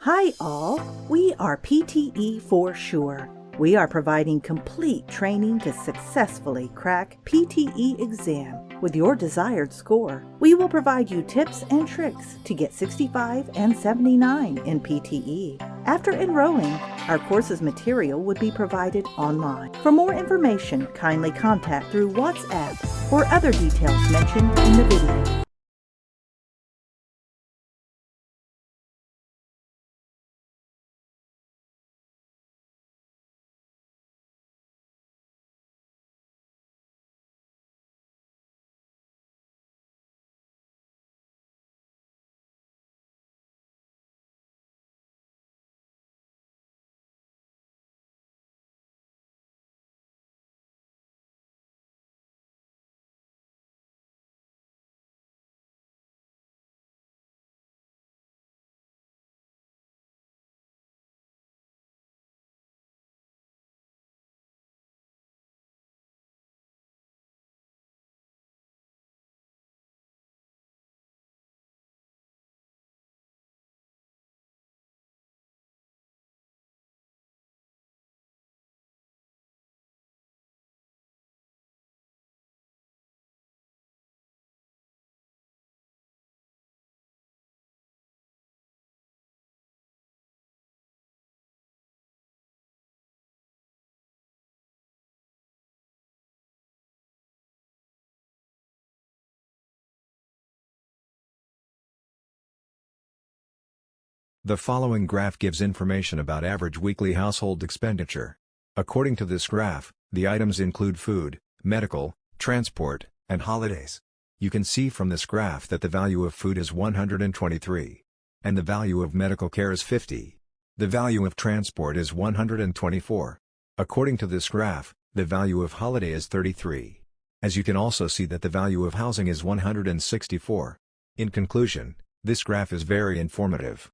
Hi all, we are PTE for sure. We are providing complete training to successfully crack PTE Exam with your desired score. We will provide you tips and tricks to get 65 and 79 in PTE. After enrolling, our course's material would be provided online. For more information, kindly contact through WhatsApp or other details mentioned in the video. The following graph gives information about average weekly household expenditure. According to this graph, the items include food, medical, transport, and holidays. You can see from this graph that the value of food is 123. And the value of medical care is 50. The value of transport is 124. According to this graph, the value of holiday is 33. As you can also see that the value of housing is 164. In conclusion, this graph is very informative.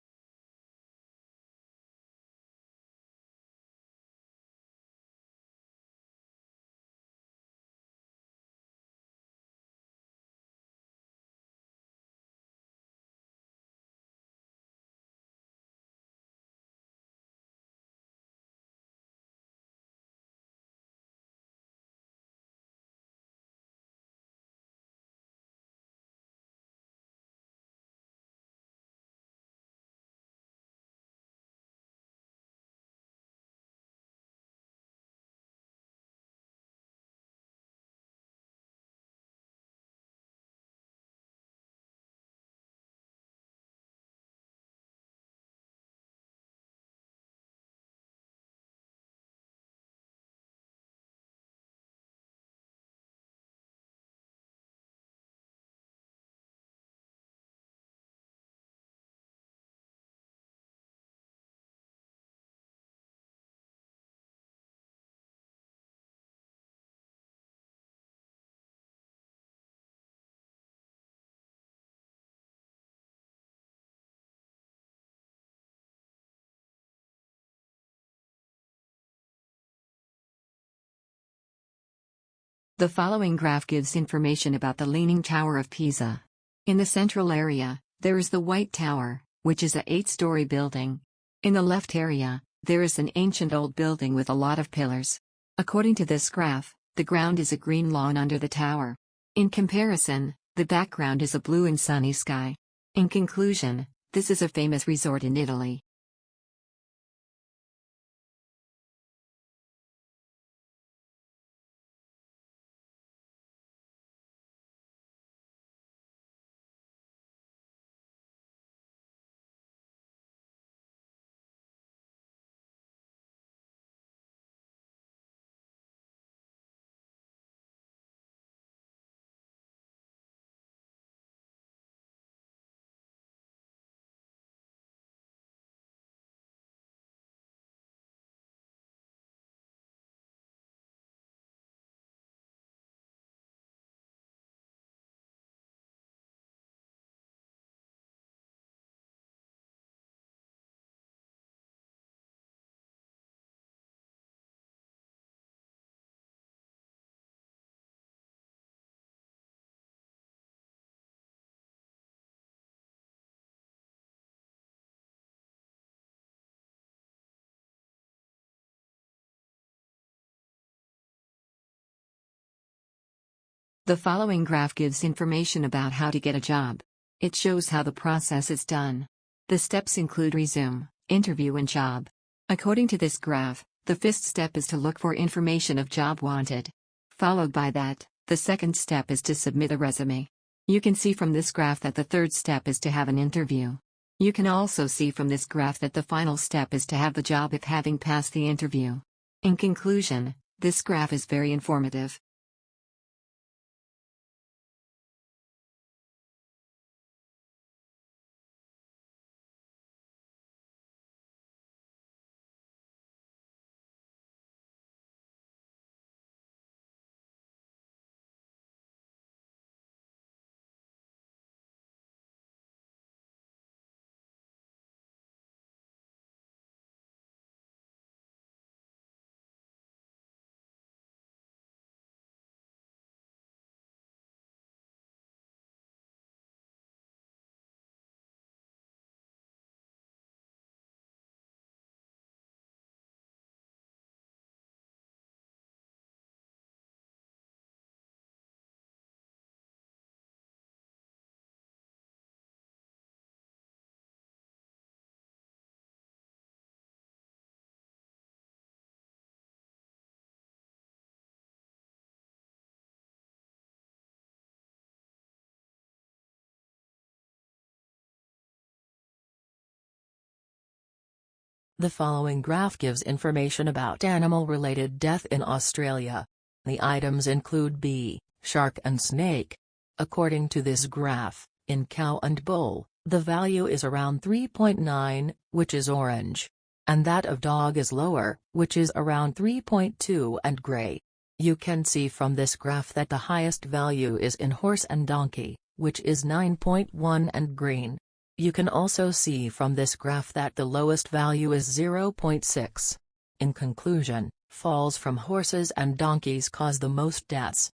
The following graph gives information about the Leaning Tower of Pisa. In the central area, there is the White Tower, which is a 8-story building. In the left area, there is an ancient old building with a lot of pillars. According to this graph, the ground is a green lawn under the tower. In comparison, the background is a blue and sunny sky. In conclusion, this is a famous resort in Italy. The following graph gives information about how to get a job. It shows how the process is done. The steps include resume, interview and job. According to this graph, the first step is to look for information of job wanted. Followed by that, the second step is to submit a resume. You can see from this graph that the third step is to have an interview. You can also see from this graph that the final step is to have the job if having passed the interview. In conclusion, this graph is very informative. The following graph gives information about animal-related death in Australia. The items include bee, shark and snake. According to this graph, in cow and bull, the value is around 3.9, which is orange. And that of dog is lower, which is around 3.2 and gray. You can see from this graph that the highest value is in horse and donkey, which is 9.1 and green. You can also see from this graph that the lowest value is 0.6. In conclusion, falls from horses and donkeys cause the most deaths.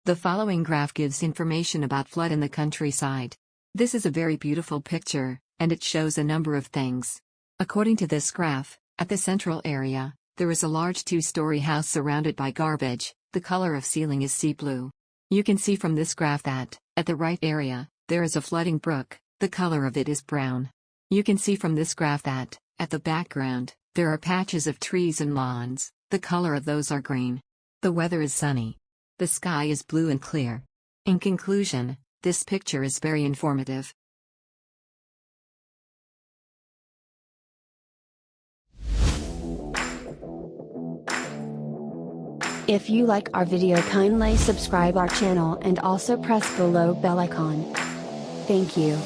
The following graph gives information about flood in the countryside. This is a very beautiful picture, and it shows a number of things. According to this graph, at the central area, there is a large two-story house surrounded by garbage. The color of ceiling is sea blue. You can see from this graph that, at the right area, there is a flooding brook. The color of it is brown. You can see from this graph that, at the background, there are patches of trees and lawns. The color of those are green. The weather is sunny. The sky is blue and clear. In conclusion, this picture is very informative. If you like our video, kindly subscribe our channel and also press below bell icon. Thank you.